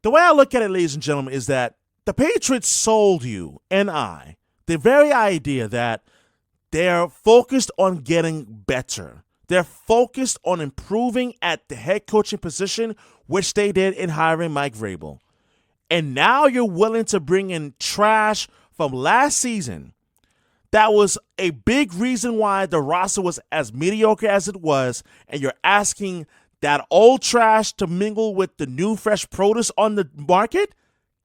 The way I look at it, ladies and gentlemen, is that the Patriots sold you and I the very idea that they're focused on getting better. They're focused on improving at the head coaching position, which they did in hiring Mike Vrabel. And now you're willing to bring in trash from last season. That was a big reason why the roster was as mediocre as it was, and you're asking that old trash to mingle with the new fresh produce on the market?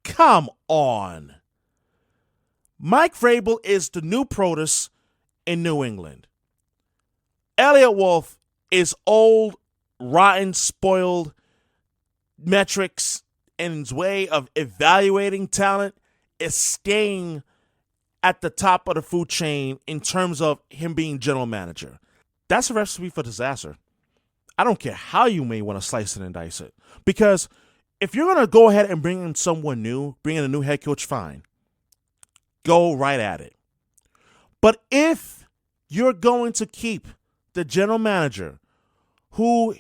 Come on. Mike Vrabel is the new produce in New England. Elliott Wolf is old, rotten, spoiled metrics, and his way of evaluating talent is staying at the top of the food chain in terms of him being general manager. That's a recipe for disaster. I don't care how you may want to slice it and dice it. Because if you're going to go ahead and bring in someone new, bring in a new head coach, fine. Go right at it. But if you're going to keep the general manager who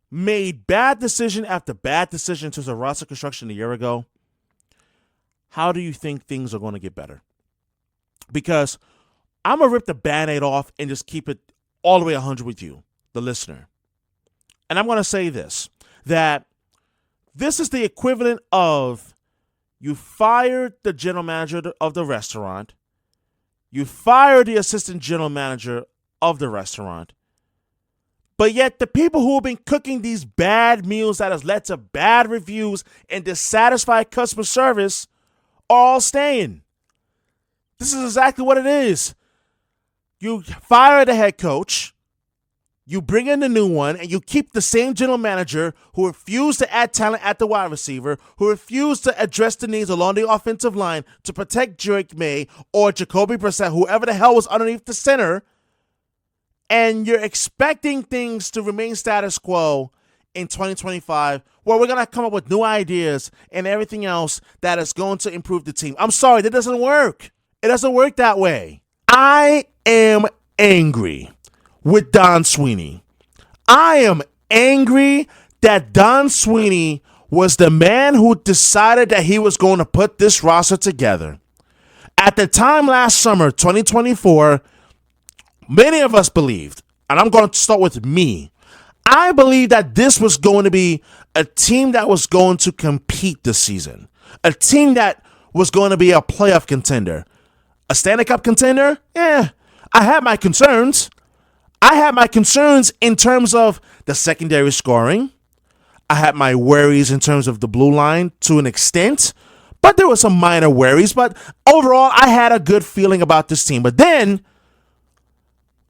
made bad decision after bad decision in terms of roster construction a year ago, how do you think things are going to get better? Because I'm going to rip the Band-Aid off and just keep it all the way 100 with you, the listener. And I'm going to say this, that this is the equivalent of you fired the general manager of the restaurant, you fired the assistant general manager of the restaurant, but yet the people who have been cooking these bad meals that has led to bad reviews and dissatisfied customer service are all staying. This is exactly what it is. You fire the head coach, you bring in the new one, and you keep the same general manager who refused to add talent at the wide receiver, who refused to address the needs along the offensive line to protect Drake May or Jacoby Brissett, whoever the hell was underneath the center, and you're expecting things to remain status quo in 2025, where we're going to come up with new ideas and everything else that is going to improve the team. I'm sorry, that doesn't work. It doesn't work that way. I am angry with Don Sweeney. I am angry that Don Sweeney was the man who decided that he was going to put this roster together. At the time last summer, 2024, many of us believed, and I'm going to start with me, I believed that this was going to be a team that was going to compete this season. A team that was going to be a playoff contender. A Stanley Cup contender? Yeah, I had my concerns. I had my concerns in terms of the secondary scoring. I had my worries in terms of the blue line to an extent, but there were some minor worries. But overall, I had a good feeling about this team. But then,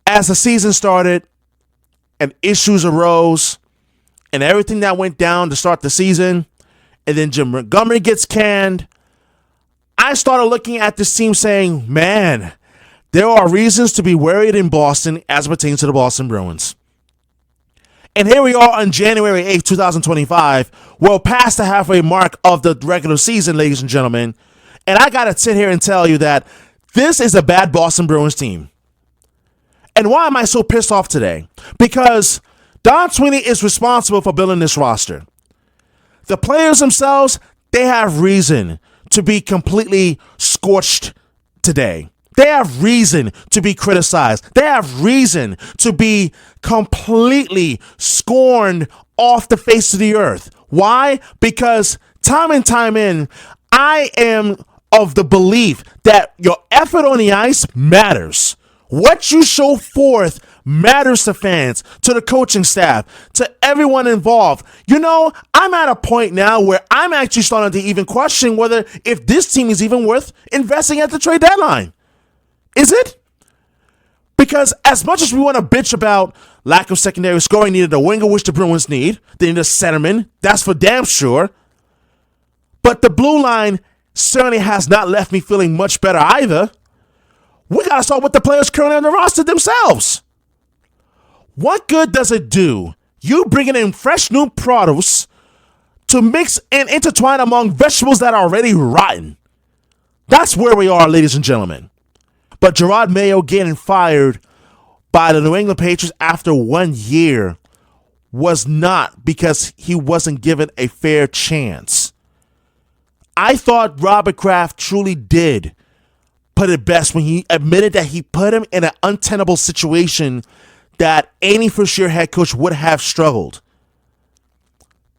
as the season started and issues arose and everything that went down to start the season, and then Jim Montgomery gets canned, I started looking at this team saying, man, there are reasons to be worried in Boston as it pertains to the Boston Bruins. And here we are on January 8th, 2025. Well past the halfway mark of the regular season, ladies and gentlemen. And I got to sit here and tell you that this is a bad Boston Bruins team. And why am I so pissed off today? Because Don Sweeney is responsible for building this roster. The players themselves, they have reason to be completely scorched today. They have reason to be criticized. They have reason to be completely scorned off the face of the earth. Why? Because time and time in, I am of the belief that your effort on the ice matters. What you show forth matters to fans, to the coaching staff, to everyone involved. You know, I'm at a point now where I'm actually starting to even question whether if this team is even worth investing at the trade deadline. Is it? Because as much as we want to bitch about lack of secondary scoring, needed a winger, which the Bruins need. They need a centerman. That's for damn sure. But the blue line certainly has not left me feeling much better either. We got to start with the players currently on the roster themselves. What good does it do you bringing in fresh new produce to mix and intertwine among vegetables that are already rotten? That's where we are, ladies and gentlemen. But Gerard Mayo getting fired by the New England Patriots after 1 year was not because he wasn't given a fair chance. I thought Robert Kraft truly did put it best when he admitted that he put him in an untenable situation that any first-year head coach would have struggled.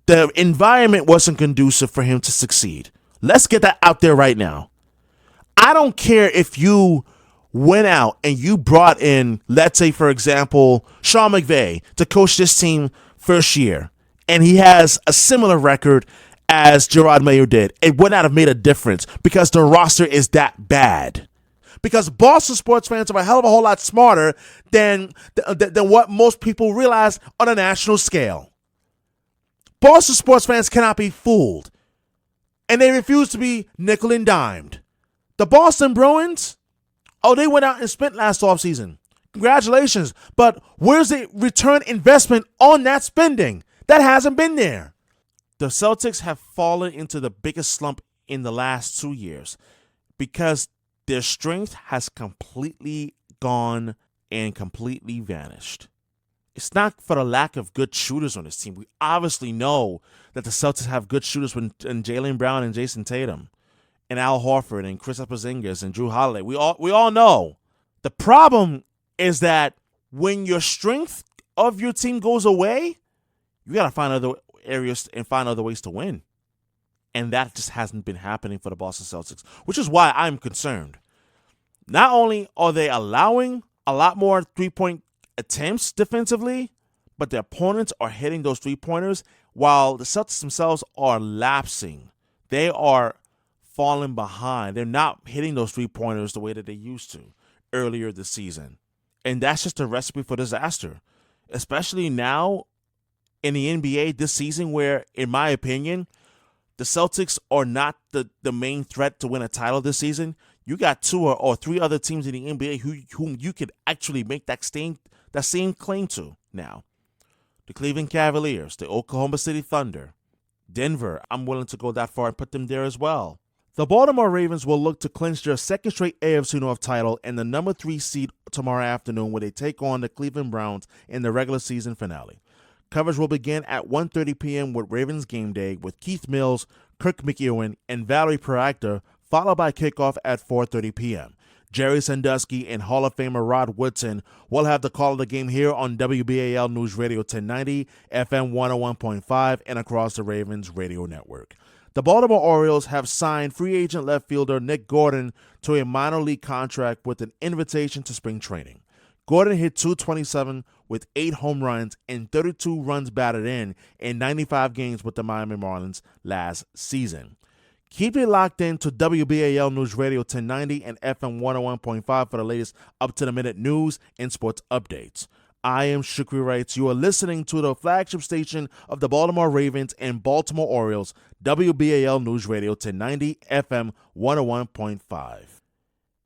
The environment wasn't conducive for him to succeed. Let's get that out there right now. I don't care if you went out and you brought in, let's say, for example, Sean McVay to coach this team first year, and he has a similar record as Gerard Mayo did. It would not have made a difference because the roster is that bad. Because Boston sports fans are a hell of a whole lot smarter than what most people realize on a national scale. Boston sports fans cannot be fooled, and they refuse to be nickel and dimed. The Boston Bruins, they went out and spent last offseason. Congratulations, but where's the return investment on that spending? That hasn't been there. The Celtics have fallen into the biggest slump in the last 2 years because their strength has completely gone and completely vanished. It's not for the lack of good shooters on this team. We obviously know that the Celtics have good shooters in Jaylen Brown and Jason Tatum and Al Horford and Kristaps Porzingis and Drew Holiday. We all know. The problem is that when your strength of your team goes away, you got to find other areas and find other ways to win. And that just hasn't been happening for the Boston Celtics, which is why I'm concerned. Not only are they allowing a lot more three-point attempts defensively, but their opponents are hitting those three-pointers while the Celtics themselves are lapsing. They are falling behind. They're not hitting those three-pointers the way that they used to earlier this season. And that's just a recipe for disaster, especially now in the NBA this season where, in my opinion, the Celtics are not the main threat to win a title this season. You got two or three other teams in the NBA whom you could actually make that same claim to now. The Cleveland Cavaliers, the Oklahoma City Thunder, Denver. I'm willing to go that far and put them there as well. The Baltimore Ravens will look to clinch their second straight AFC North title and the number 3 seed tomorrow afternoon when they take on the Cleveland Browns in the regular season finale. Coverage will begin at 1:30 p.m. with Ravens Game Day with Keith Mills, Kirk McEwen, and Valerie Peracta, followed by kickoff at 4:30 p.m. Jerry Sandusky and Hall of Famer Rod Woodson will have the call of the game here on WBAL News Radio 1090, FM 101.5, and across the Ravens radio network. The Baltimore Orioles have signed free agent left fielder Nick Gordon to a minor league contract with an invitation to spring training. Gordon hit .227 with 8 home runs and 32 runs batted in 95 games with the Miami Marlins last season. Keep it locked in to WBAL News Radio 1090 and FM 101.5 for the latest up-to-the-minute news and sports updates. I am Shukri Wrights. You are listening to the flagship station of the Baltimore Ravens and Baltimore Orioles, WBAL News Radio 1090, FM 101.5.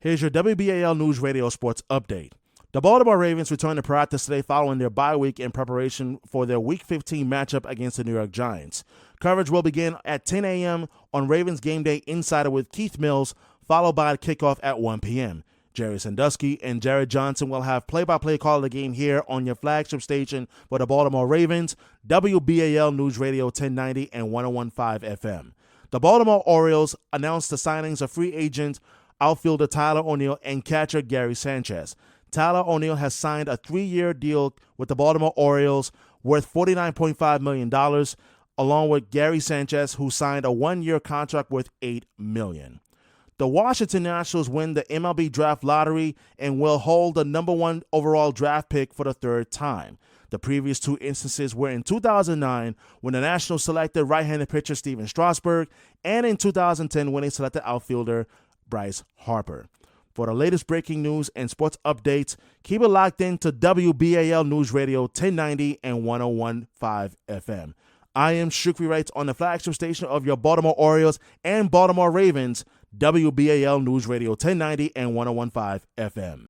Here's your WBAL News Radio sports update. The Baltimore Ravens return to practice today following their bye week in preparation for their Week 15 matchup against the New York Giants. Coverage will begin at 10 a.m. on Ravens Game Day Insider with Keith Mills, followed by a kickoff at 1 p.m. Jerry Sandusky and Jared Johnson will have play-by-play call of the game here on your flagship station for the Baltimore Ravens, WBAL News Radio 1090 and 101.5 FM. The Baltimore Orioles announced the signings of free agent outfielder Tyler O'Neill and catcher Gary Sanchez. Tyler O'Neill has signed a 3-year deal with the Baltimore Orioles worth $49.5 million, along with Gary Sanchez, who signed a 1-year contract worth $8 million. The Washington Nationals win the MLB Draft Lottery and will hold the number 1 overall draft pick for the 3rd time. The previous 2 instances were in 2009 when the Nationals selected right-handed pitcher Steven Strasburg, and in 2010 when they selected outfielder Bryce Harper. For the latest breaking news and sports updates, keep it locked in to WBAL News Radio 1090 and 101.5 FM. I am Shukri Wrights on the flagship station of your Baltimore Orioles and Baltimore Ravens, WBAL News Radio 1090 and 101.5 FM.